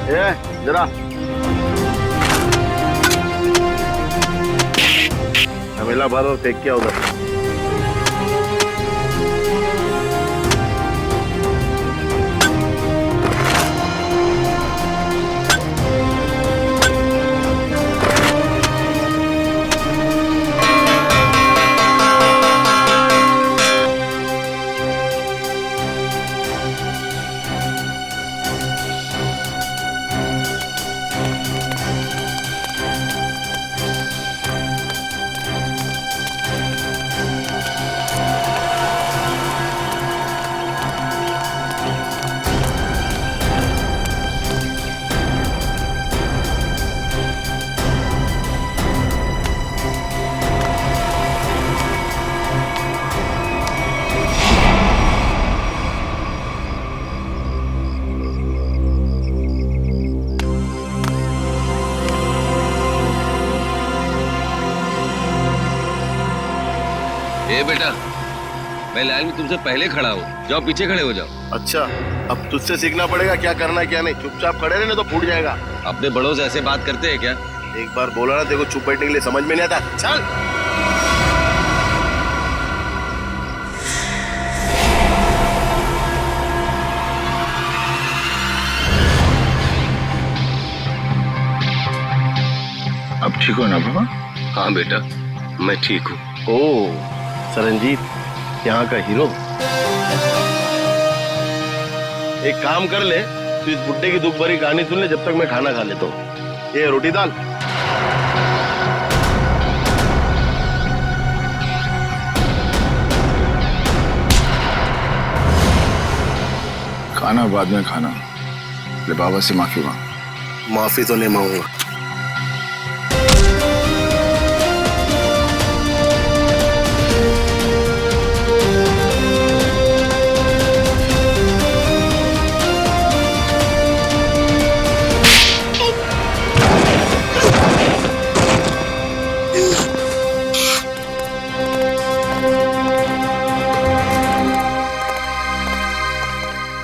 ए, जरा हमेला भर और फेंक किया उधर। ए बेटा, मैं लाइन में तुमसे पहले खड़ा हूँ, जाओ पीछे खड़े हो जाओ। अच्छा, अब तुझसे सीखना पड़ेगा क्या करना है क्या नहीं। चुपचाप खड़े रहने तो फूट जाएगा। अपने बड़ों से ऐसे बात करते हैं क्या? एक बार बोला ना, देखो चुप बैठने के लिए समझ में नहीं आता। चल। अब ठीक हो ना बाबा? हाँ बेटा, मैं ठीक हूँ। ओ सरंजीत, यहाँ का हीरो। एक काम कर ले, तू इस बुड्ढे की दुख भरी कहानी सुन ले जब तक मैं खाना खा लेता हूँ। ये रोटी दाल। खाना बाद में खाना। ले बाबा से माफी मांग। माफी तो नहीं मांगूंगा।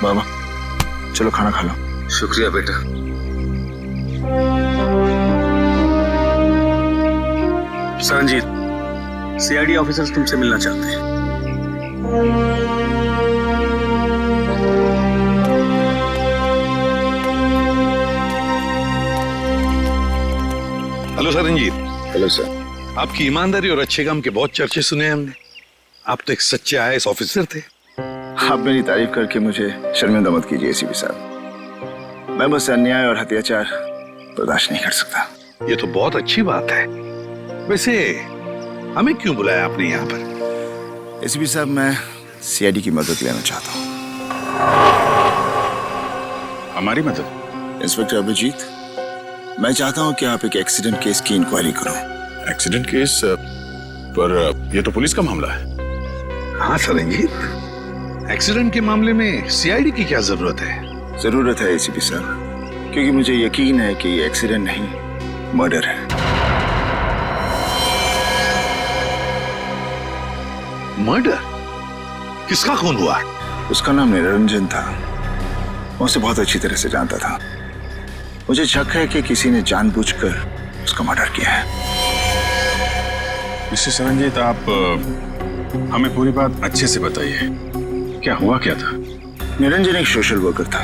बाबा चलो खाना खा लो। शुक्रिया बेटा। सरंजीत, सीआईडी ऑफिसर्स तुमसे मिलना चाहते हैं। हेलो सरंजीत। Hello sir. आपकी ईमानदारी और अच्छे काम के बहुत चर्चे सुने हमने। आप तो एक सच्चे आईएएस ऑफिसर थे। आप मेरी तारीफ करके मुझे शर्मिंदा मत कीजिए एसीपी साहब। मैं बस अन्याय और अत्याचार बर्दाश्त नहीं कर सकता। ये तो बहुत अच्छी बात है। वैसे हमें क्यों बुलाया आपने यहाँ पर? एसीपी साहब, मैं सीआईडी की मदद लेना चाहता हूँ। हमारी मदद? इंस्पेक्टर अभिजीत, मैं चाहता हूँ कि आप एक एक्सीडेंट केस की इंक्वायरी करो। Accident case? पर यह तो पुलिस का मामला है। हाँ सरंजीत, एक्सीडेंट के मामले में सीआईडी की क्या जरूरत है? जरूरत है एसीपी साहब, क्योंकि मुझे यकीन है कि ये एक्सीडेंट नहीं, मर्डर है। मर्डर? किसका खून हुआ? उसका नाम निरंजन था। मैं उसे बहुत अच्छी तरह से जानता था। मुझे शक है कि किसी ने जानबूझकर उसका मर्डर किया है। मिस्टर सरंजीत, आप हमें पूरी बात अच्छे से बताइए। क्या हुआ क्या था? निरंजन एक सोशल वर्कर था।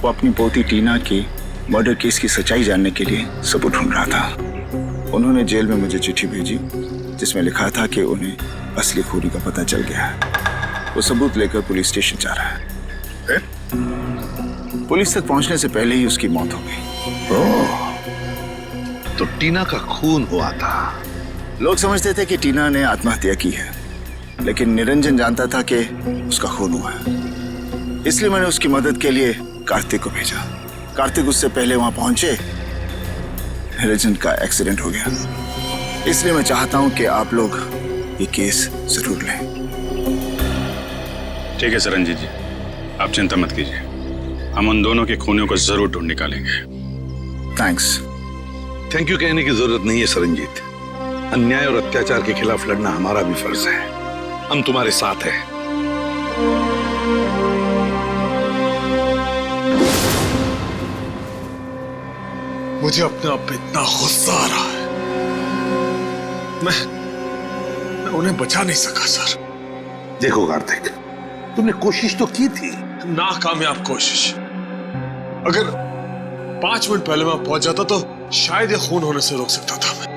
वो अपनी पोती टीना की मर्डर केस की सच्चाई जानने के लिए सबूत ढूंढ रहा था। उन्होंने जेल में मुझे चिट्ठी भेजी जिसमें लिखा था कि उन्हें असली खूनी का पता चल गया है। वो सबूत लेकर पुलिस स्टेशन जा रहा है। पुलिस तक पहुंचने से पहले ही उसकी मौत हो गई। ओह, तो टीना का खून हुआ था। लोग समझते थे कि टीना ने आत्महत्या की है, लेकिन निरंजन जानता था कि उसका खून हुआ है। इसलिए मैंने उसकी मदद के लिए कार्तिक को भेजा। कार्तिक उससे पहले वहां पहुंचे, निरंजन का एक्सीडेंट हो गया। इसलिए मैं चाहता हूं कि आप लोग ये केस जरूर लें। ठीक है सरंजीत जी, आप चिंता मत कीजिए। हम उन दोनों के खूनियों को जरूर ढूंढ निकालेंगे। थैंक्स। थैंक यू कहने की जरूरत नहीं है सरंजीत। अन्याय और अत्याचार के खिलाफ लड़ना हमारा भी फर्ज है। हम तुम्हारे साथ हैं। मुझे अपने आप पे इतना गुस्सा आ रहा है। मैं उन्हें बचा नहीं सका सर। देखो कार्तिक, तुमने कोशिश तो की थी। नाकामयाब कोशिश। अगर 5 मिनट पहले मैं पहुंच जाता तो शायद ये खून होने से रोक सकता था मैं।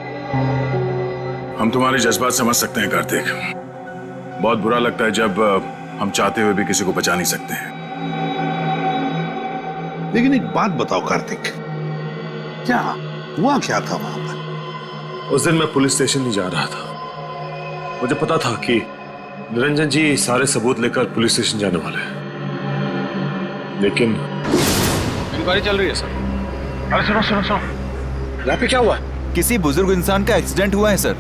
हम तुम्हारे जज्बात समझ सकते हैं कार्तिक। बहुत बुरा लगता है जब हम चाहते हुए भी किसी को बचा नहीं सकते हैं। लेकिन एक बात बताओ कार्तिक, क्या हुआ क्या था वहां पर? उस दिन मैं पुलिस स्टेशन नहीं जा रहा था। मुझे पता था कि निरंजन जी सारे सबूत लेकर पुलिस स्टेशन जाने वाले हैं, लेकिन इंक्वायरी चल रही है सर। अरे सुनो सुनो सुनो, यहाँ पे क्या हुआ? किसी बुजुर्ग इंसान का एक्सीडेंट हुआ है सर।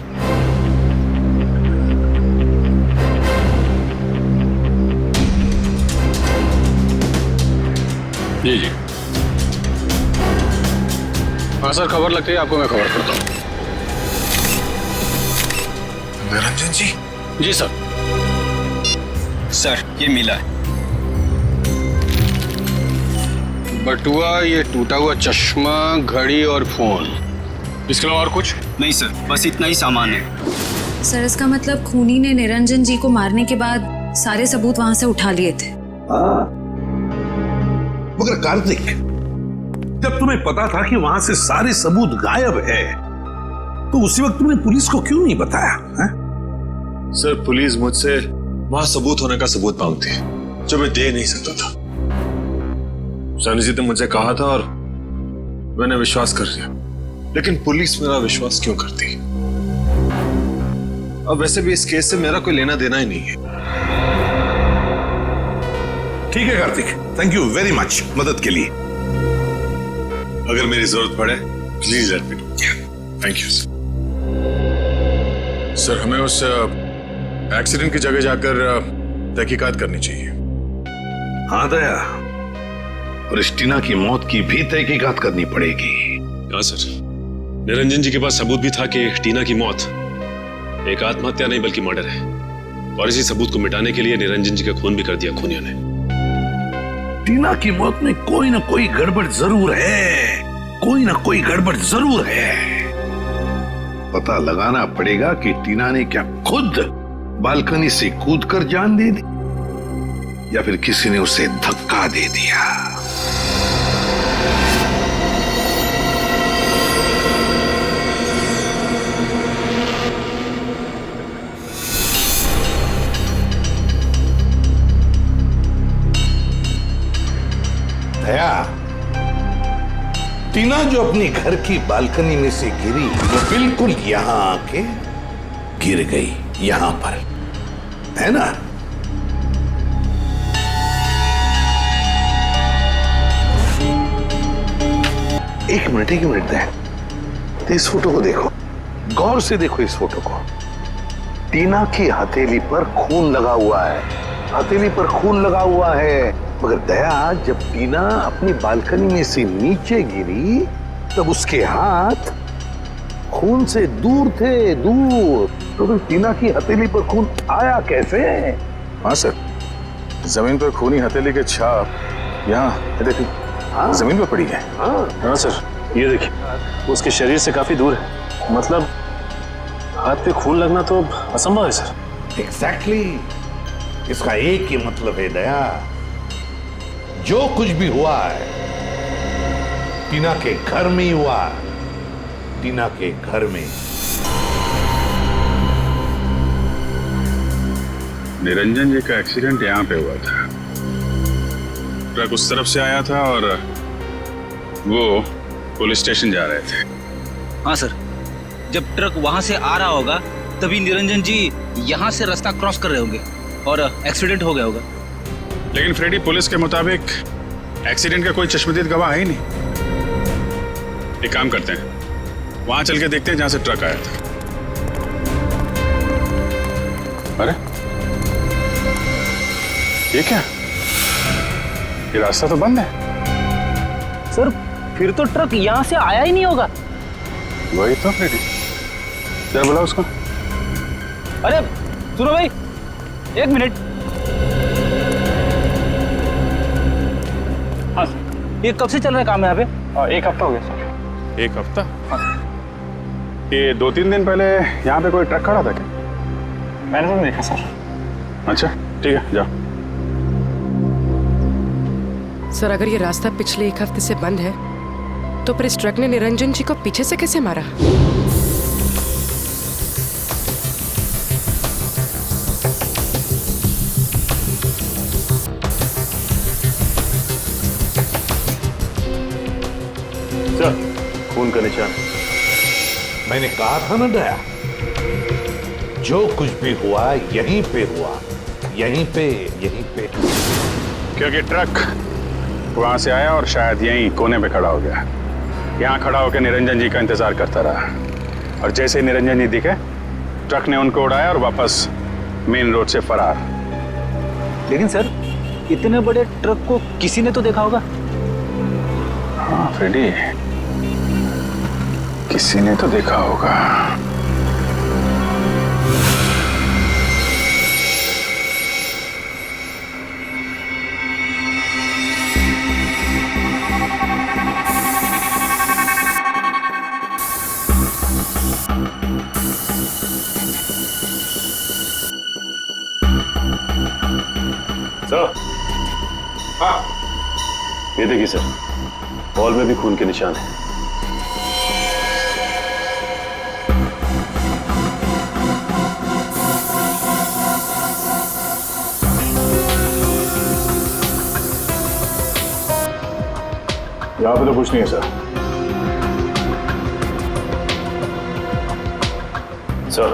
जी जी। हाँ सर, खबर लगती है आपको, मैं खबर करता हूँ। निरंजन जी? जी सर। सर ये मिला है। बटुआ, ये टूटा हुआ चश्मा, घड़ी और फोन। इसके अलावा और कुछ नहीं सर, बस इतना ही सामान है। सर इसका मतलब खूनी ने निरंजन जी को मारने के बाद सारे सबूत वहां से उठा लिए थे। मगर कार्तिक, जब तुम्हें पता था कि वहां से सारे सबूत गायब है, तो उसी वक्त तुमने पुलिस को क्यों नहीं बताया है? सर पुलिस मुझसे वहां सबूत होने का सबूत मांगती है जो मैं दे नहीं सकता था। सनी जी ने मुझे कहा था और मैंने विश्वास कर लिया, लेकिन पुलिस मेरा विश्वास क्यों करती? अब वैसे भी इस केस से मेरा कोई लेना देना ही नहीं है। ठीक है Kartik, thank you very much मदद के लिए। अगर मेरी जरूरत पड़े please let me know. Thank you sir. Sir, हमें उस एक्सीडेंट की जगह जाकर तहकीकात करनी चाहिए। हाँ दया, और इस टीना की मौत की भी तहकीकात करनी पड़ेगी। हाँ सर, निरंजन जी के पास सबूत भी था कि टीना की मौत एक आत्महत्या नहीं बल्कि मर्डर है, और इसी सबूत को मिटाने के लिए निरंजन जी का खून भी कर दिया खूनियों ने। टीना की मौत में कोई ना कोई गड़बड़ जरूर है, कोई ना कोई गड़बड़ जरूर है। पता लगाना पड़ेगा कि टीना ने क्या खुद बालकनी से कूदकर जान दे दी या फिर किसी ने उसे धक्का दे दिया। दया, टीना जो अपनी घर की बालकनी में से गिरी, वो बिल्कुल यहां आके गिर गई, यहां पर, है ना? एक मिनट दया, तो इस फोटो को देखो, गौर से देखो इस फोटो को। टीना की हथेली पर खून लगा हुआ है, हथेली पर खून लगा हुआ है। मगर दया, जब टीना अपनी बालकनी में से नीचे गिरी तब उसके हाथ खून से दूर थे, दूर। तो फिर टीना की हथेली पर खून आया कैसे? हाँ सर, जमीन पर खूनी हथेली के छाप यहाँ देखिए। हाँ? जमीन पर पड़ी है। हाँ सर, ये देखिए, उसके शरीर से काफी दूर है, मतलब हाथ पे खून लगना तो असंभव है सर। एग्जैक्टली, इसका एक ही मतलब है दया, जो कुछ भी हुआ है टीना के घर में ही हुआ है, टीना के घर में। निरंजन जी का एक्सीडेंट यहाँ पे हुआ था। ट्रक उस तरफ से आया था और वो पुलिस स्टेशन जा रहे थे। हाँ सर, जब ट्रक वहां से आ रहा होगा तभी निरंजन जी यहाँ से रास्ता क्रॉस कर रहे होंगे और एक्सीडेंट हो गया होगा। लेकिन फ्रेडी, पुलिस के मुताबिक एक्सीडेंट का कोई चश्मदीद गवाह है ही नहीं। एक काम करते हैं, वहां चल के देखते हैं जहां से ट्रक आया था। अरे ये क्या, ये रास्ता तो बंद है। सर फिर तो ट्रक यहाँ से आया ही नहीं होगा। वही तो फ्रेडी, क्या बोला उसको? अरे सुनो भाई, एक मिनट। हाँ, ये कब से चल रहा है काम यहाँ पे? 1 हफ्ता हो गया सर। एक हफ्ता? ये 2-3 दिन पहले यहाँ पे कोई ट्रक खड़ा था क्या? मैंने तो देखा सर। अच्छा ठीक है, जाओ। सर अगर ये रास्ता पिछले 1 हफ्ते से बंद है तो फिर इस ट्रक ने निरंजन जी को पीछे से कैसे मारा? सर, खून का निशान। मैंने कहा था ना दया, जो कुछ भी हुआ यहीं पे हुआ, यहीं पे। क्योंकि ट्रक वहां से आया और शायद यहीं कोने पे खड़ा हो गया। यहाँ खड़ा होकर निरंजन जी का इंतजार करता रहा, और जैसे ही निरंजन जी दिखे ट्रक ने उनको उड़ाया और वापस मेन रोड से फरार। लेकिन सर इतने बड़े ट्रक को किसी ने तो देखा होगा। हाँ फ्रेडी, किसी ने तो देखा होगा। सर, हाँ, ये देखिए सर, बॉल में भी खून के निशान है। यहाँ पे तो कुछ नहीं है सर। सर,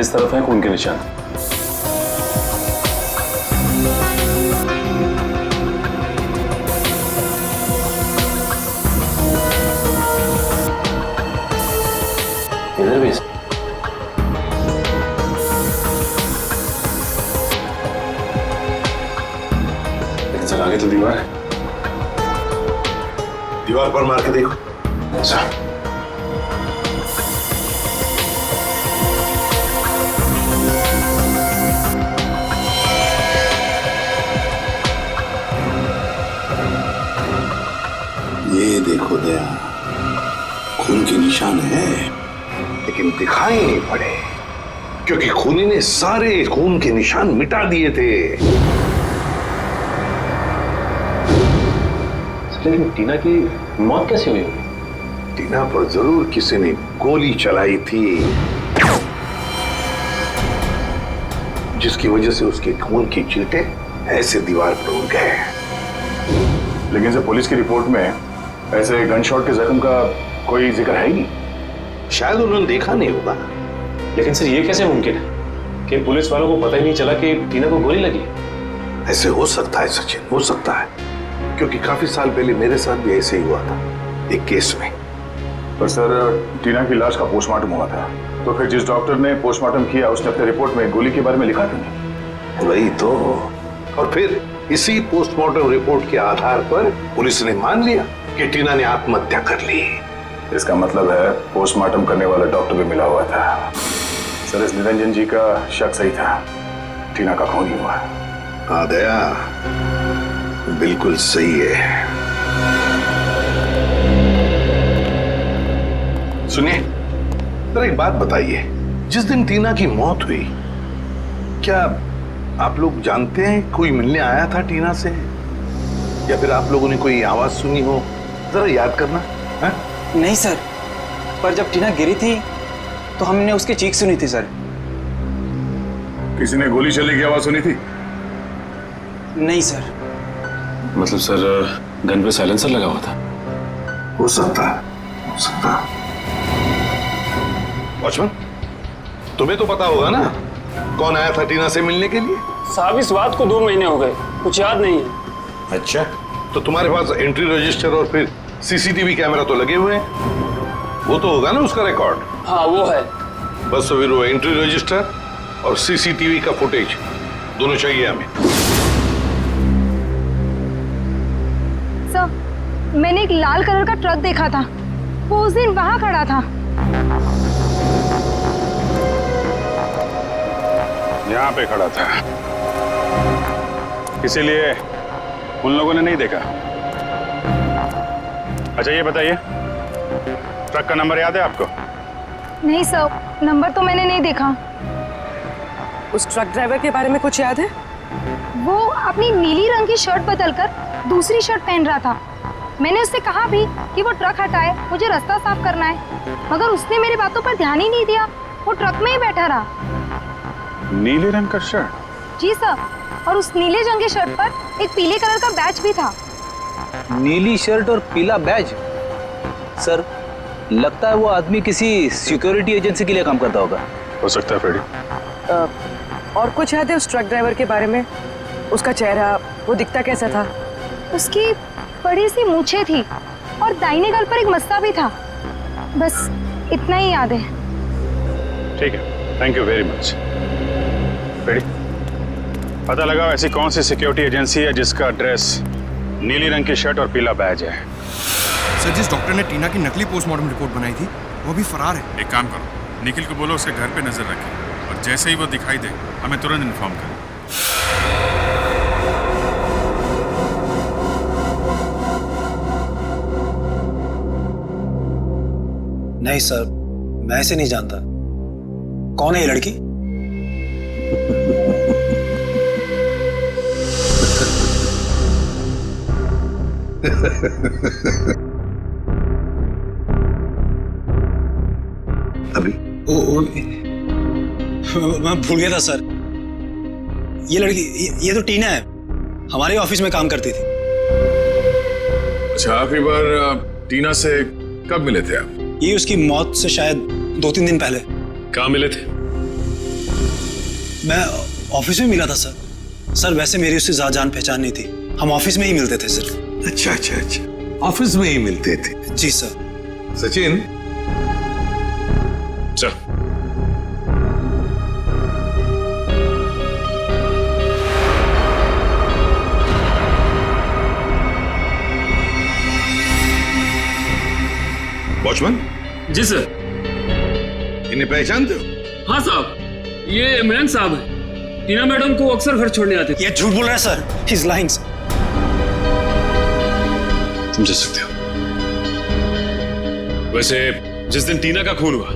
इस तरफ है खून के निशान। इधर भी। लेकिन सर आगे तो दीवार है। दीवार पर मार के देखो। अच्छा। ये देखो दया, खून के निशान है, लेकिन दिखाई नहीं पड़े, क्योंकि खूनी ने सारे खून के निशान मिटा दिए थे। लेकिन टीना की मौत कैसे हुई होगी? टीना पर जरूर किसी ने गोली चलाई थी, जिसकी वजह से उसके खून की चींटे ऐसे दीवार पर उड़ गए। लेकिन सर पुलिस की रिपोर्ट में ऐसे गन शॉट के जख्म का कोई जिक्र है ही नहीं। शायद उन्होंने देखा नहीं होगा। लेकिन सर ये कैसे मुमकिन है कि पुलिस वालों को पता ही नहीं चला कि टीना को गोली लगी? ऐसे हो सकता है सचिन, हो सकता है, क्योंकि काफी साल पहले मेरे साथ भी ऐसे ही हुआ था एक केस में। पर सर टीना की लाश का पोस्टमार्टम हुआ था, तो फिर जिस डॉक्टर ने पोस्टमार्टम किया उसने अपने रिपोर्ट में गोली के बारे में लिखा क्यों नहीं? वही तो। और फिर इसी पोस्टमार्टम रिपोर्ट के आधार पर पुलिस ने मान लिया कि टीना ने आत्महत्या कर ली। इसका मतलब है पोस्टमार्टम करने वाला डॉक्टर भी मिला हुआ था। सर इस निरंजन जी का शक सही था, टीना का खून ही हुआ। हाँ दया, बिल्कुल सही है। सुनिए, जरा एक बात बताइए, जिस दिन टीना की मौत हुई, क्या आप लोग जानते हैं कोई मिलने आया था टीना से, या फिर आप लोगों ने कोई आवाज सुनी हो? जरा याद करना। है? नहीं सर, पर जब टीना गिरी थी तो हमने उसकी चीख सुनी थी सर। किसी ने गोली चलने की आवाज सुनी थी? नहीं सर। मतलब सर गन पे साइलेंसर लगा हुआ था? हो सकता है, हो सकता है। वॉचमैन, तुम्हें तो पता होगा ना कौन आया था टीना से मिलने के लिए? साहब इस बात को 2 महीने हो गए, कुछ याद नहीं है। अच्छा, तो तुम्हारे पास एंट्री रजिस्टर और फिर सीसीटीवी कैमरा तो लगे हुए हैं, वो तो होगा ना उसका रिकॉर्ड? हाँ वो है। बस तो फिर वो एंट्री रजिस्टर और सीसीटीवी का फुटेज दोनों चाहिए हमें। सर, मैंने एक लाल कलर का ट्रक देखा था, वो उस दिन वहां खड़ा था। यहाँ पे खड़ा था, इसीलिए उन लोगों ने नहीं देखा। अच्छा ये बताइए, ट्रक का नंबर याद है आपको? नहीं सर, नंबर तो मैंने नहीं देखा। उस ट्रक ड्राइवर के बारे में कुछ याद है? वो अपनी नीली रंग की शर्ट बदलकर दूसरी शर्ट पहन रहा था। मैंने उससे कहा भी कि वो ट्रक हटाए, मुझे रास्ता साफ करना है, मगर उसने मेरी बातों पर ध्यान ही नहीं दिया। वो ट्रक में ही बैठा रहा। नीले रंग का शर्ट? जी सर, और उस नीले रंग की शर्ट पर एक पीले कलर का बैच भी था। नीली शर्ट और पीला बैज? सर, लगता है वो आदमी किसी सिक्योरिटी एजेंसी के लिए काम करता होगा। हो सकता है फ्रेडी। और कुछ याद है उस ट्रक ड्राइवर के बारे में? उसका चेहरा, वो दिखता कैसा था? उसकी बड़ी सी मूछें थी और दाहिने गाल पर एक मस्सा भी था। बस इतना ही याद है। ठीक है, thank you very much. Freddy, पता लगाओ ऐसी कौन सी सिक्योरिटी एजेंसी है जिसका ड्रेस नीली रंग की शर्ट और पीला बैज है। सर, जिस डॉक्टर ने टीना की नकली पोस्टमार्टम रिपोर्ट बनाई थी वो भी फरार है। एक काम करो, निखिल को बोलो उसके घर पे नजर रखे और जैसे ही वो दिखाई दे हमें तुरंत इन्फॉर्म करें। नहीं सर, मैं इसे नहीं जानता। कौन है ये लड़की? अभी मैं भूल गया था सर। ये लड़की, ये तो टीना है, हमारे ऑफिस में काम करती थी। अच्छा, आखिरी बार टीना से कब मिले थे आप? ये उसकी मौत से शायद 2-3 दिन पहले। कहाँ मिले थे? मैं ऑफिस में मिला था सर। सर, वैसे मेरी उससे ज्यादा जान पहचान नहीं थी, हम ऑफिस में ही मिलते थे सिर्फ। अच्छा अच्छा अच्छा, ऑफिस में ही मिलते थे? जी सर। सचिन, चल। वॉचमैन? जी सर। इन्हें पहचानते हो? हाँ साहब, ये इमरान साहब है। टीना मैडम को अक्सर घर छोड़ने आते थे। ये झूठ बोल रहा है सर, ही इज लाइंग। समझ सकते हो। वैसे जिस दिन टीना का खून हुआ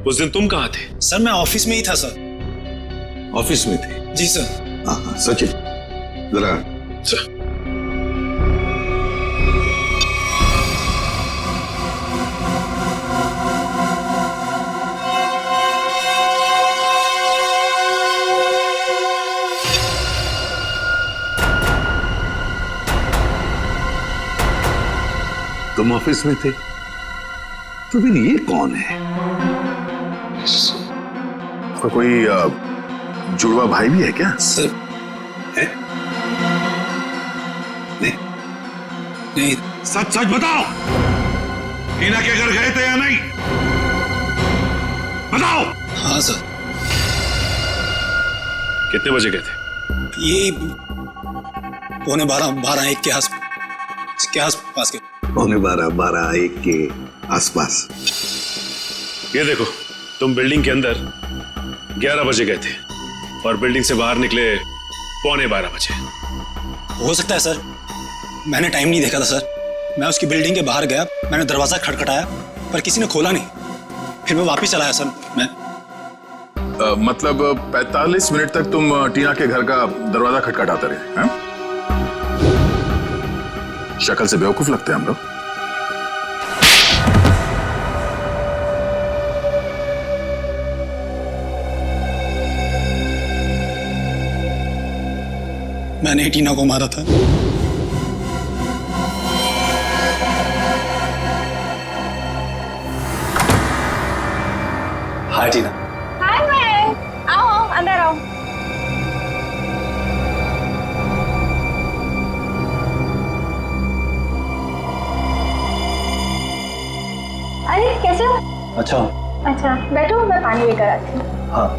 उस दिन तुम कहाँ थे? सर, मैं ऑफिस में ही था सर। ऑफिस में थे? जी सर। हाँ, सचिन जरा। तुम ऑफिस में थे तो फिर ये कौन है? कोई जुड़वा भाई भी है क्या? सर, है? नहीं नहीं। सच सच बताओ, टीना के घर गए थे या नहीं? बताओ। हाँ सर। कितने बजे गए थे? ये 12:30-1 के आसपास के। 12:30-1 के आसपास। ये देखो, तुम बिल्डिंग के अंदर 11 बजे गए थे और बिल्डिंग से बाहर निकले 11:15 बजे। हो सकता है सर, मैंने टाइम नहीं देखा था सर। मैं उसकी बिल्डिंग के बाहर गया, मैंने दरवाजा खटखटाया पर किसी ने खोला नहीं। फिर मैं वापस चला आया सर। मैं मतलब 45 मिनट तक तुम टीना के घर का दरवाजा खटखटाते रहे हैं? शक्ल से बेवकूफ लगते हैं हम लोग। मैंने टीना को मारा था। हाय टीना। हाय मैम, आओ अंदर आओ। अरे कैसे हो? अच्छा बैठो, मैं पानी लेकर आती हूँ। हाँ।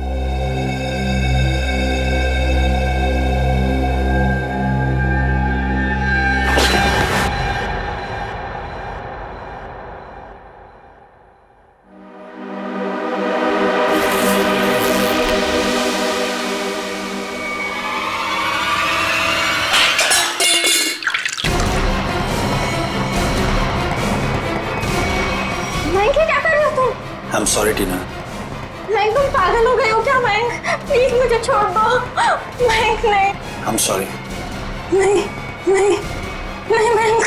सॉरी टीना। मयंक तुम पागल हो गए हो क्या मयंक? प्लीज मुझे छोड़ दो मयंक। नहीं आई एम सॉरी। नहीं नहीं नहीं मयंक।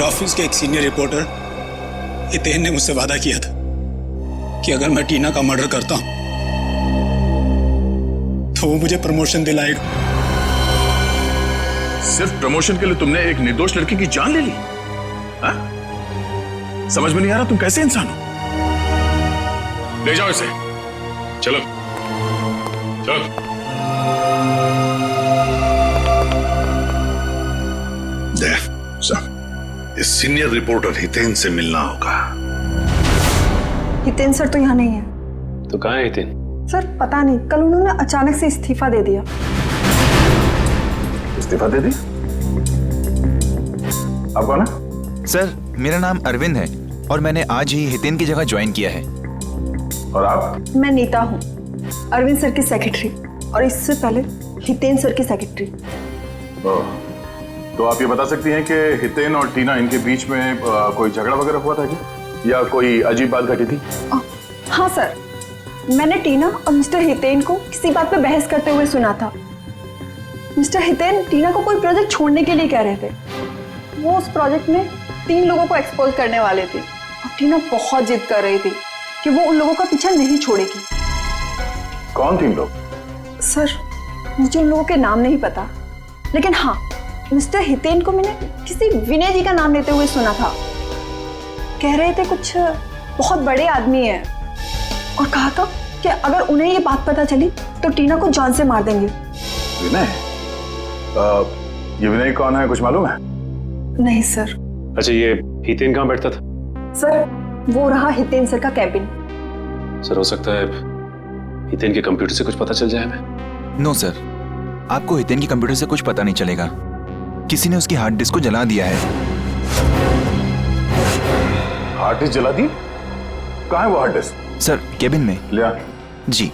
ऑफिस के एक सीनियर रिपोर्टर हितेन ने मुझसे वादा किया था कि अगर मैं टीना का मर्डर करता हूं तो वो मुझे प्रमोशन दिलाएगा। सिर्फ प्रमोशन के लिए तुमने एक निर्दोष लड़की की जान ले ली? हा? समझ में नहीं आ रहा तुम कैसे इंसान हो? ले जाओ इसे। चलो चलो। इस सीनियर रिपोर्टर हितेन से मिलना होगा। हितेन सर तो यहाँ नहीं है। तो कहाँ है हितेन? सर पता नहीं, कल उन्होंने अचानक से इस्तीफा दे दिया। इस्तीफा दे दी? आप कौन है? सर मेरा नाम अरविंद है और मैंने आज ही हितेन की जगह ज्वाइन किया है। और आप? मैं नीता हूँ, अरविंद सर की सेक्रेटरी, और इससे पहले हितेन सर की सेक्रेटरी। तो आप ये बता सकती हैं कि हितेन और टीना इनके बीच में कोई झगड़ा वगैरह हुआ था क्या, या कोई अजीब बात घटी थी? हाँ सर, मैंने टीना और मिस्टर हितेन को किसी बात पे बहस करते हुए सुना था। मिस्टर हितेन टीना को कोई प्रोजेक्ट छोड़ने के लिए कह रहे थे। वो उस प्रोजेक्ट में 3 लोगों को एक्सपोज करने वाले थे और टीना बहुत जिद कर रही थी कि वो उन लोगों का पीछा नहीं छोड़ेगी। कौन 3 लोग? सर मुझे उन लोगों के नाम नहीं पता, लेकिन हाँ मिस्टर हितेन को मैंने किसी विनय जी का नाम लेते हुए सुना था। कह रहे थे कुछ बहुत बड़े आदमी हैं और कहा था कि अगर उन्हें ये बात पता चली तो टीना को जान से मार देंगे। विनय? ये विनय कौन है, कुछ मालूम है? नहीं सर। अच्छा ये हितेन कहाँ बैठता था? सर वो रहा हितेन सर का कैबिन। सर हो सकता है हितेन के कंप्यूटर से कुछ पता चल जाए हमें। नो सर, आपको हितेन के कंप्यूटर से कुछ पता नहीं चलेगा। किसी ने उसकी हार्ड डिस्क को जला दिया है। हार्ड डिस्क जला दी? कहाँ है वो हार्ड डिस्क? सर केबिन में। लिया जी।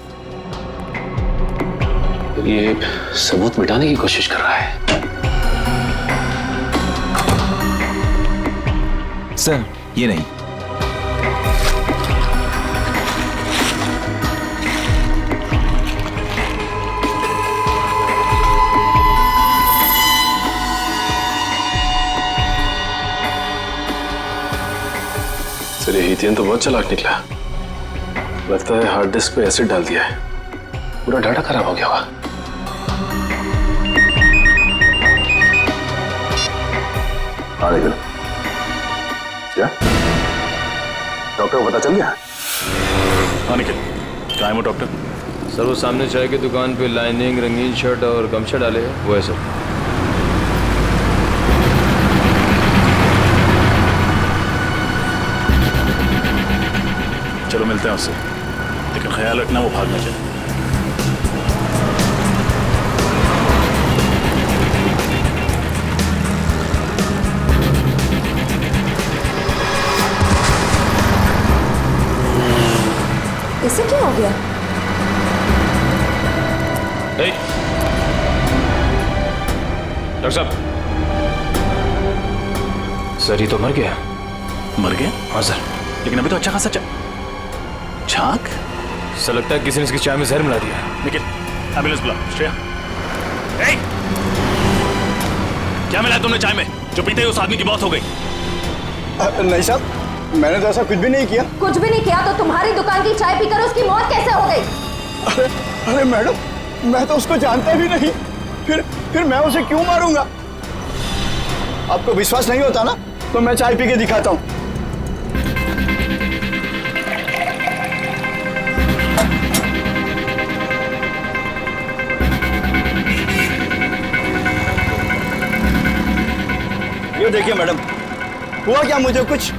ये सबूत मिटाने की कोशिश कर रहा है। सर ये नहीं। सर ये हितेन तो बहुत चालाक निकला। लगता है हार्ड डिस्क पे एसिड डाल दिया है, पूरा डाटा खराब हो गया होगा। हाँ लेकिन क्या डॉक्टर को पता चल गया? हाँ निखिल, कहाँ है वो डॉक्टर? सर वो सामने चाय की दुकान पे लाइनिंग, रंगीन शर्ट और गमछा डाले हैं, वो है सर। चलो मिलते हैं उससे, लेकिन ख्याल रखना वो भाग ना जाए। इसे क्या हो गया? डॉक्टर साहब, सर ये तो मर गया। मर गया? हाँ सर। लेकिन अभी तो अच्छा खासा छाक। सर लगता है किसी ने इसकी चाय में जहर मिला दिया। निखिल एम्बुलेंस बुला। श्रेया, क्या मिला तुमने चाय में जो पीते ही उस आदमी की मौत हो गई? नहीं साहब, मैंने तो ऐसा कुछ भी नहीं किया। कुछ भी नहीं किया तो तुम्हारी दुकान की चाय पीकर उसकी मौत कैसे हो गई? अरे मैडम, मैं तो उसको जानता भी नहीं, फिर मैं उसे क्यों मारूंगा? आपको विश्वास नहीं होता ना, तो मैं चाय पी के दिखाता हूँ। ये देखिए मैडम, हुआ क्या मुझे कुछ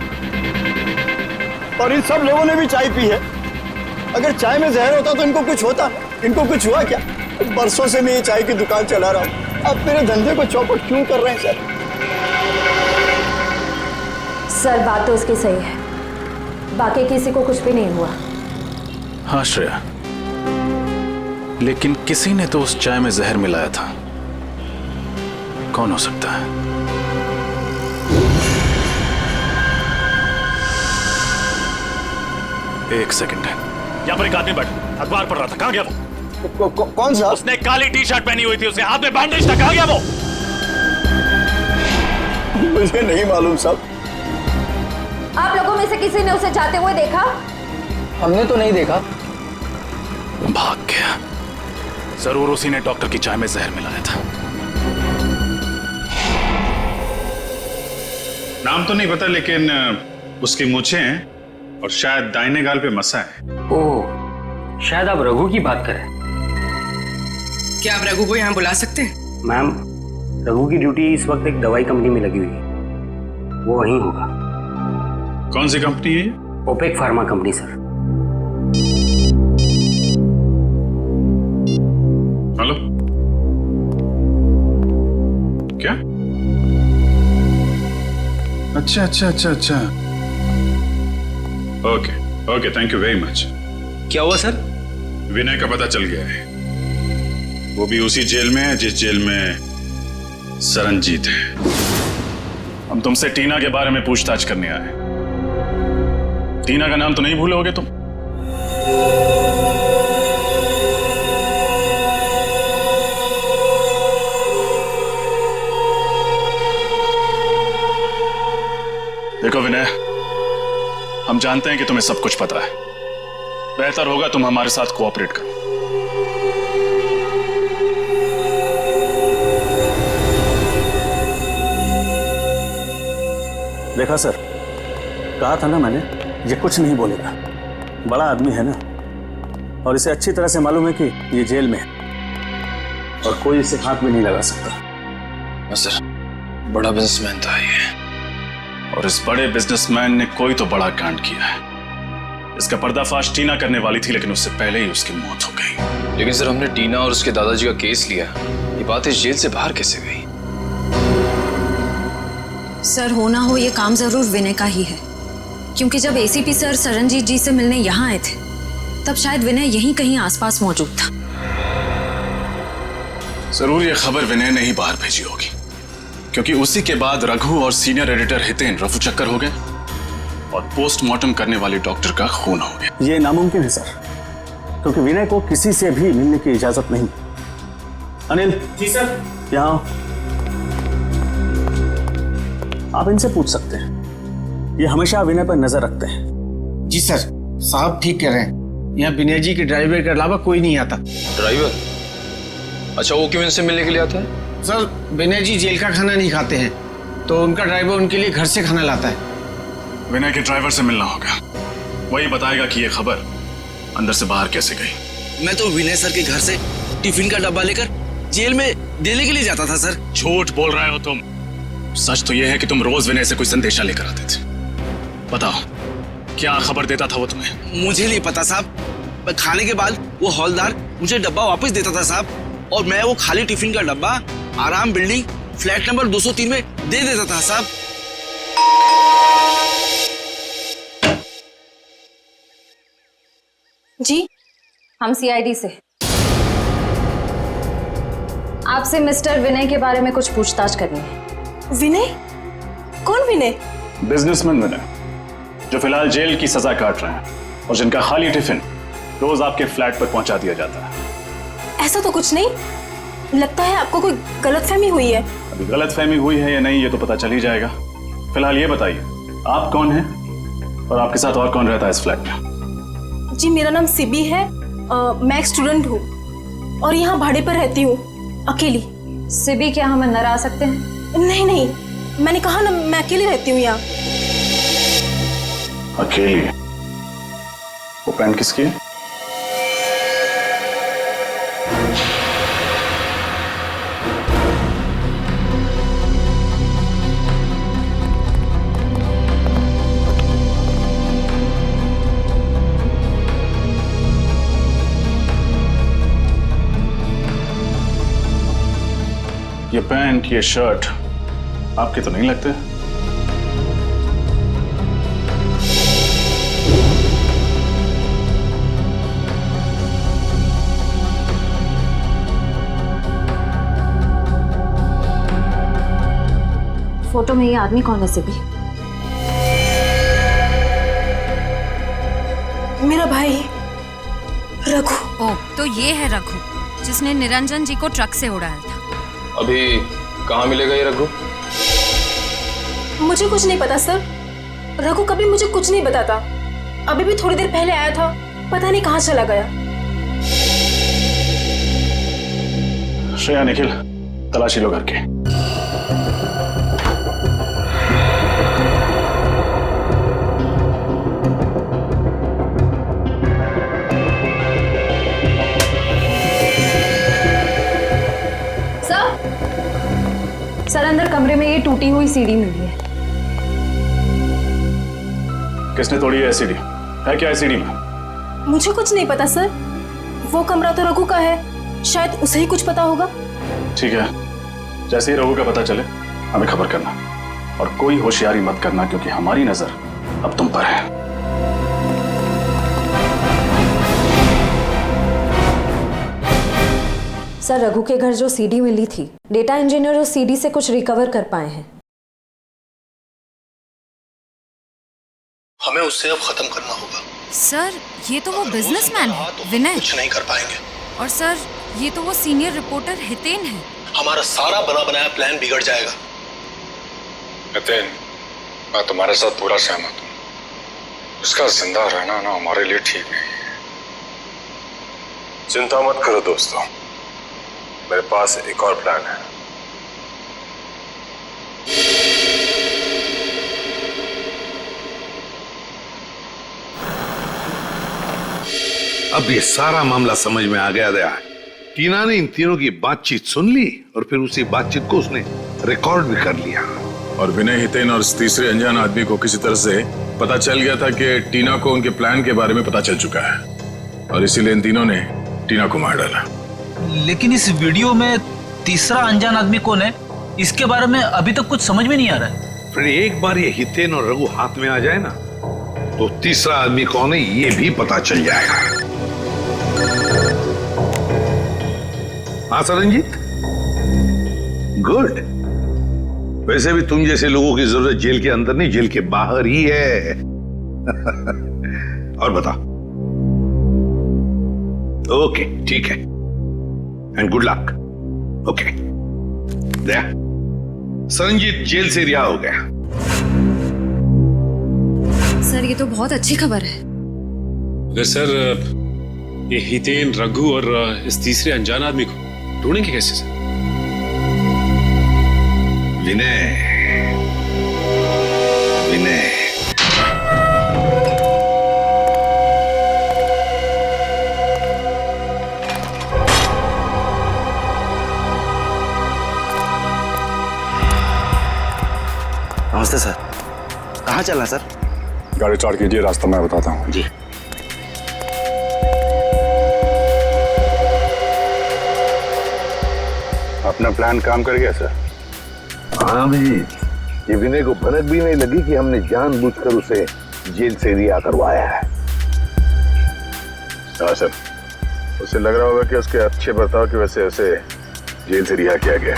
और इन सब लोगों ने भी चाय पी है। अगर चाय में जहर होता तो इनको कुछ होता? इनको कुछ हुआ क्या? बरसों से मैं ये चाय की दुकान चला रहा हूँ, अब मेरे धंधे को चौपट क्यों कर रहे हैं सर? सर बात तो उसकी सही है, बाकी किसी को कुछ भी नहीं हुआ। हाँ श्रेया, लेकिन किसी ने तो उस चाय में जहर मिलाया था। कौन हो सकता है? एक सेकंड है, यहाँ पर एक आदमी बैठा अखबार पढ़ रहा था, कहाँ गया वो? कौन सा? उसने काली टी शर्ट पहनी हुई थी, उसके हाथ में बैंडेज था, कहाँ गया वो? मुझे नहीं मालूम साहब। आप लोगों में से किसी ने उसे जाते हुए देखा? हमने तो नहीं देखा। भाग गया। जरूर उसी ने डॉक्टर की चाय में जहर मिलाया था। नाम तो नहीं पता, लेकिन उसकी मूछें हैं और शायद दाहिने गाल पे मसा है। ओह, शायद आप रघु की बात करें। क्या आप रघु को यहाँ बुला सकते हैं? मैम, रघु की ड्यूटी इस वक्त एक दवाई कंपनी में लगी हुई है, वो वहीं होगा। कौन सी कंपनी है? Opec pharma company sir. Hello, क्या? अच्छा अच्छा अच्छा अच्छा, okay okay, thank you very much. क्या हुआ सर? विनय का पता चल गया है, वो भी उसी जेल में है जिस जेल में सरनजीत है। हम तुमसे टीना के बारे में पूछताछ करने आए। टीना का नाम तो नहीं भूलोगे तुम? देखो विनय, हम जानते हैं कि तुम्हें सब कुछ पता है। बेहतर होगा तुम हमारे साथ कोऑपरेट करो। देखा सर, कहा था ना मैंने, ये कुछ नहीं बोलेगा। बड़ा आदमी है ना, और इसे अच्छी तरह से मालूम है कि ये जेल में है और कोई इसे हाथ भी नहीं लगा सकता। सर, बड़ा बिजनेसमैन था ये, और इस बड़े बिजनेसमैन ने कोई तो बड़ा कांड किया है। इसका पर्दाफाश टीना करने वाली थी, लेकिन उससे पहले ही उसकी मौत हो गई। लेकिन सर, हमने टीना और उसके दादाजी का केस लिया, ये बात इस जेल से बाहर कैसे गई? सर, होना हो ये काम जरूर विनय का ही है, क्योंकि जब एसीपी सर सरनजीत जी से मिलने यहाँ आए थे, तब शायद विनय यहीं कहीं आसपास मौजूद था। जरूर ये खबर विनय ने ही बाहर भेजी होगी, क्योंकि उसी के बाद रघु और सीनियर एडिटर हितेन रफू चक्कर हो गए और पोस्टमार्टम करने वाले डॉक्टर का खून हो गया। ये नामुमकिन है सर, क्योंकि विनय को किसी से भी मिलने की इजाजत नहीं। अनिल जी सर, यहाँ आप इनसे पूछ सकते हैं, ये हमेशा विनय पर नजर रखते हैं। जी सर, साहब ठीक कह रहे हैं, यहाँ विनय जी के ड्राइवर के अलावा कोई नहीं आता। ड्राइवर? अच्छा, वो क्यों इनसे मिलने के लिए आता है? सर, विनय जी जेल का खाना नहीं खाते हैं, तो उनका ड्राइवर उनके लिए घर से खाना लाता है। विनय के ड्राइवर से मिलना होगा, वही बताएगा कि ये खबर अंदर से बाहर कैसे गई। मैं तो विनय सर के घर से टिफिन का डब्बा लेकर जेल में देने के लिए जाता था सर। झूठ बोल रहे हो तुम। सच तो यह है कि तुम रोज विनय से कोई संदेशा लेकर आते थे। बताओ, क्या खबर देता था वो तुम्हें? मुझे नहीं पता साहब, खाने के बाद वो हौलदार मुझे डब्बा वापस देता था साहब, और मैं वो खाली टिफिन का डब्बा आराम बिल्डिंग फ्लैट नंबर 203 में दे देता था साहब। जी, हम सीआईडी से आपसे मिस्टर विनय के बारे में कुछ पूछताछ करनी है। विनय? कौन विनय? बिजनेसमैन विनय, जो फिलहाल जेल की सजा काट रहे हैं और जिनका खाली टिफिन रोज आपके फ्लैट पर पहुंचा दिया जाता है। ऐसा तो कुछ नहीं, लगता है आपको कोई गलतफहमी हुई है। अभी गलतफहमी हुई है या नहीं ये तो पता चल ही जाएगा। फिलहाल ये बताइए, आप कौन हैं और आपके साथ और कौन रहता है इस फ्लैट में? जी, मेरा नाम सिबी है, मैं एक स्टूडेंट हूँ और यहाँ भाड़े पर रहती हूँ, अकेली। सिबी, क्या हम अंदर आ सकते हैं? नहीं नहीं, मैंने कहा ना, मैं अकेली रहती हूँ यहाँ। अकेली? वो पैंट किसकी है? ये पैंट, ये शर्ट आपके तो नहीं लगते? फोटो में ये आदमी कौन है सिबी? मेरा भाई रघु। ओ, तो ये है रघु जिसने निरंजन जी को ट्रक से उड़ाया था। अभी कहाँ मिलेगा ये रघु? मुझे कुछ नहीं पता सर। रघु कभी मुझे कुछ नहीं बताता। अभी भी थोड़ी देर पहले आया था, पता नहीं कहाँ चला गया। श्रेया, निखिल, तलाशी लो घर के। सर, अंदर कमरे में ये टूटी हुई सीढ़ी मिली है। किसने तोड़ी है सीढ़ी? है क्या है सीढ़ी में? मुझे कुछ नहीं पता सर। वो कमरा तो रघु का है, शायद उसे ही कुछ पता होगा। ठीक है, जैसे ही रघु का पता चले हमें खबर करना, और कोई होशियारी मत करना क्योंकि हमारी नजर अब तुम पर है। सर, रघु के घर जो सीडी मिली थी, डेटा इंजीनियर उस सीडी से कुछ रिकवर कर पाए हैं। हमें उससे अब खत्म करना होगा। सर, ये तो वो बिजनेसमैन है विनय। कुछ नहीं कर पाएंगे। और सर, ये तो वो सीनियर रिपोर्टर हितेन है। हमारा सारा बना बनाया प्लान बिगड़ जाएगा। हितेन, मैं तुम्हारे साथ पूरा सहमत हूँ। उसका जिंदा रहना ना हमारे लिए ठीक नहीं है। चिंता मत करो दोस्तों, मेरे पास एक और प्लान है। अब ये सारा मामला समझ में आ गया दया। टीना ने इन तीनों की बातचीत सुन ली और फिर उसी बातचीत को उसने रिकॉर्ड भी कर लिया। और विनय, हितेन और इस तीसरे अनजान आदमी को किसी तरह से पता चल गया था कि टीना को उनके प्लान के बारे में पता चल चुका है, और इसीलिए इन तीनों ने टीना को मार डाला। लेकिन इस वीडियो में तीसरा अनजान आदमी कौन है, इसके बारे में अभी तक कुछ समझ में नहीं आ रहा है। फिर एक बार ये हितेन और रघु हाथ में आ जाए ना, तो तीसरा आदमी कौन है ये भी पता चल जाएगा। हाँ सरनजीत, गुड। वैसे भी तुम जैसे लोगों की जरूरत जेल के अंदर नहीं, जेल के बाहर ही है। और बता। ओके, ठीक है, and good luck. Okay, Daya, Saranjit jail से रिहा हो गया। सर, ये तो बहुत अच्छी खबर है। अगर सर ये हितेन, रघु और इस तीसरे अनजान आदमी को ढूंढेंगे कैसे सर? विनय, विनय, नमस्ते सर। कहाँ चलना सर? गाड़ी स्टार्ट कीजिए, रास्ता मैं बताता हूँ। जी। अपना प्लान काम कर गया सर? हाँ भाई, ये विनय को भनक भी नहीं लगी कि हमने जानबूझकर उसे जेल से रिहा करवाया है। हाँ सर, उसे लग रहा होगा कि उसके अच्छे बर्ताव की वजह से उसे जेल से रिहा किया गया।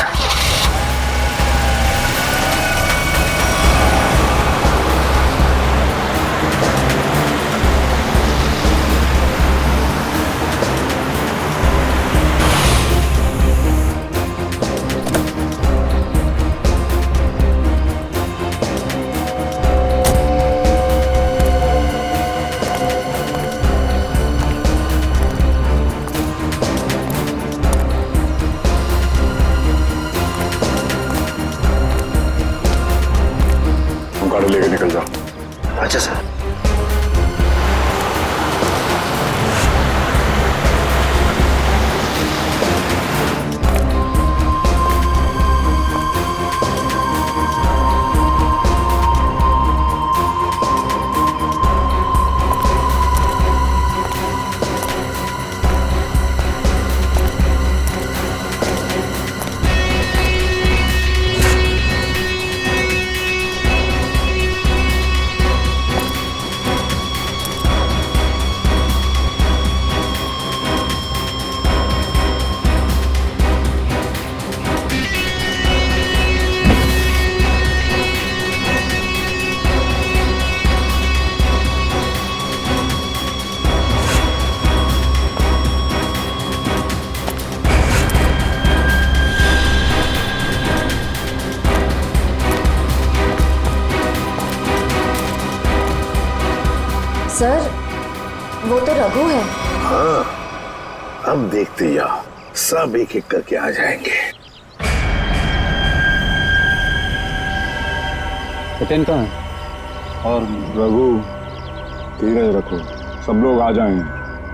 गाड़ी लेके निकल जाओ। अच्छा सर। रघु है। हाँ, अब देखते जाओ, सब एक एक करके आ जाएंगे। हितेन कहाँ है? और रघु, धीरज रखो, सब लोग आ जाएंगे।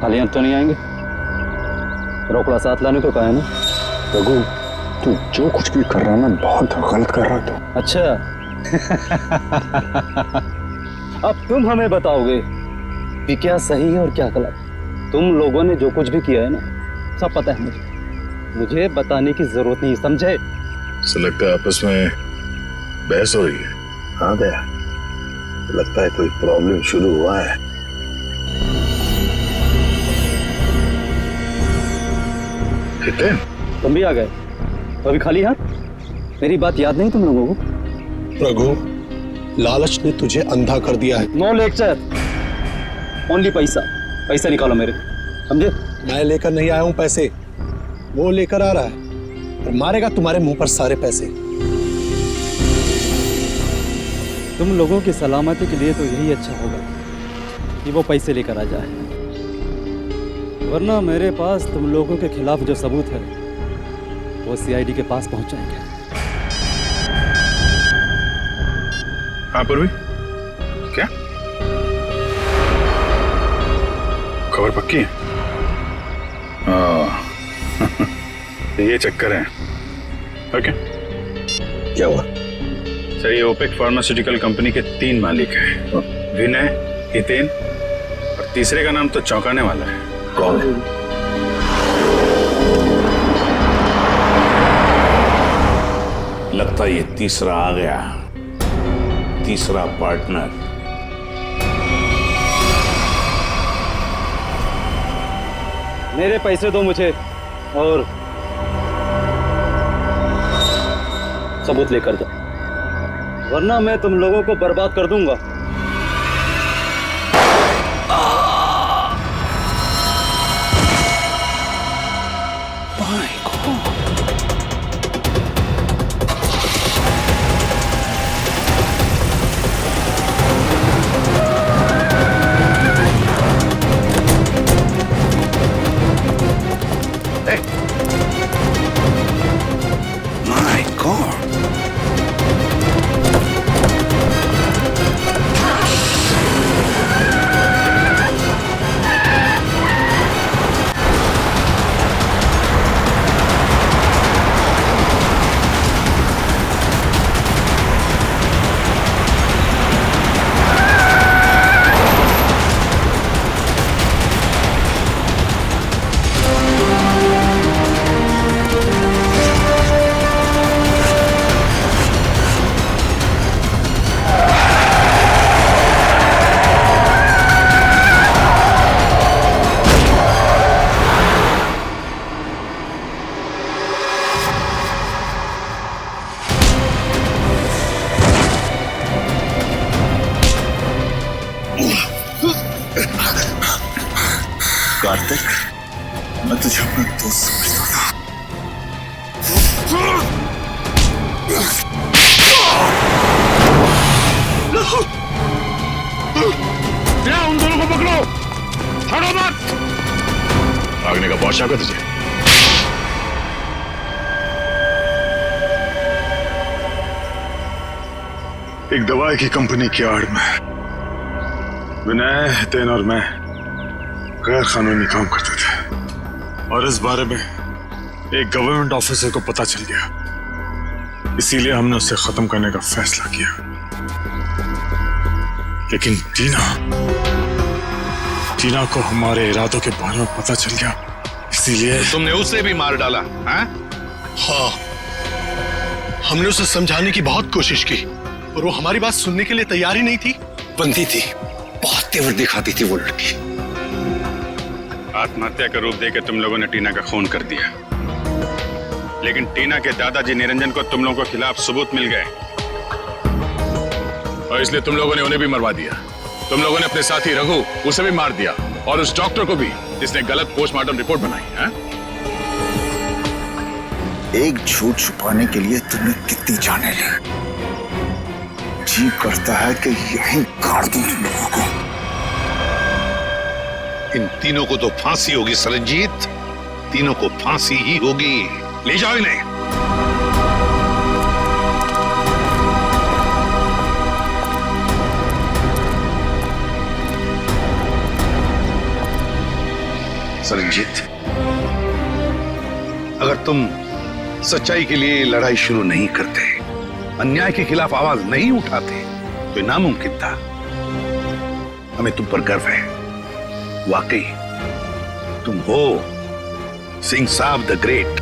खाली हाथ तो नहीं आएंगे। रोकड़ा साथ लाने को कहा है ना। रघु, तू जो कुछ भी कर रहा है ना, बहुत गलत कर रहा है तू। अच्छा अब तुम हमें बताओगे कि क्या सही है और क्या गलत। तुम लोगों ने जो कुछ भी किया है ना, सब पता है मुझे बताने की जरूरत नहीं, समझे? ऐसा लगता है आपस में बहस हो रही है। हाँ दया, लगता है कोई प्रॉब्लम शुरू हुआ है। हितेन, तुम भी आ गए? अभी खाली हाथ? मेरी बात याद नहीं तुम लोगों को? रघु, लालच ने तुझे अंधा कर दिया है। नो लेक्चर, ओनली पैसा। पैसा निकालो मेरे, समझे? मैं लेकर नहीं आया हूं पैसे, वो लेकर आ रहा है और मारेगा तुम्हारे मुंह पर सारे पैसे। तुम लोगों की सलामती के लिए तो यही अच्छा होगा कि वो पैसे लेकर आ जाए, वरना मेरे पास तुम लोगों के खिलाफ जो सबूत है वो सीआईडी के पास पहुंच जाएंगे। हाँ पूर्वी, क्या खबर पक्की है? ये चक्कर है। ओके, क्या हुआ? सर, ये ओपेक फार्मास्यूटिकल कंपनी के 3 मालिक हैं, विनय, हितेन और तीसरे का नाम तो चौंकाने वाला है। कौन है? लगता है ये तीसरा आ गया, तीसरा पार्टनर। मेरे पैसे दो मुझे और सबूत लेकर जाओ, वरना मैं तुम लोगों को बर्बाद कर दूंगा। कार्तिक, मैं तुझे अपना दोस्त समझता था। उन दोनों को पकड़ो, छोड़ो मत। भागने का बहुत शौक है तुझे? एक दवाई की कंपनी की आड़ में विनय, हितेन और मैं गैर कानूनी काम करते थे और इस बारे में एक गवर्नमेंट ऑफिसर को पता चल गया, इसीलिए हमने उसे खत्म करने का फैसला किया। लेकिन टीना को हमारे इरादों के बारे में पता चल गया, इसीलिए तुमने उसे भी मार डाला? हाँ, हमने उसे समझाने की बहुत कोशिश की और वो हमारी बात सुनने के लिए तैयार ही नहीं थी। बंदी थी, बहुत तेवर दिखाती थी वो लड़की। आत्महत्या का रूप देकर तुम लोगों ने टीना का खून कर दिया, लेकिन टीना के दादाजी निरंजन को तुम लोगों के खिलाफ सबूत मिल गए और इसलिए तुम लोगों ने उन्हें भी मरवा दिया। तुम लोगों ने अपने साथी रघु, उसे भी मार दिया और उस डॉक्टर को भी, जिसने गलत पोस्टमार्टम रिपोर्ट बनाई है। एक झूठ छुपाने के लिए तुमने कितनी जाने ली। जी करता है कि यहीं गाड़ दूं तुम लोगों को। इन तीनों को तो फांसी होगी सरनजीत, तीनों को फांसी ही होगी। ले जाओ इन्हें। सरनजीत, अगर तुम सच्चाई के लिए लड़ाई शुरू नहीं करते, अन्याय के खिलाफ आवाज नहीं उठाते, तो ये नामुमकिन था। हमें तुम पर गर्व है। वाकई तुम हो सिंह साहब द ग्रेट।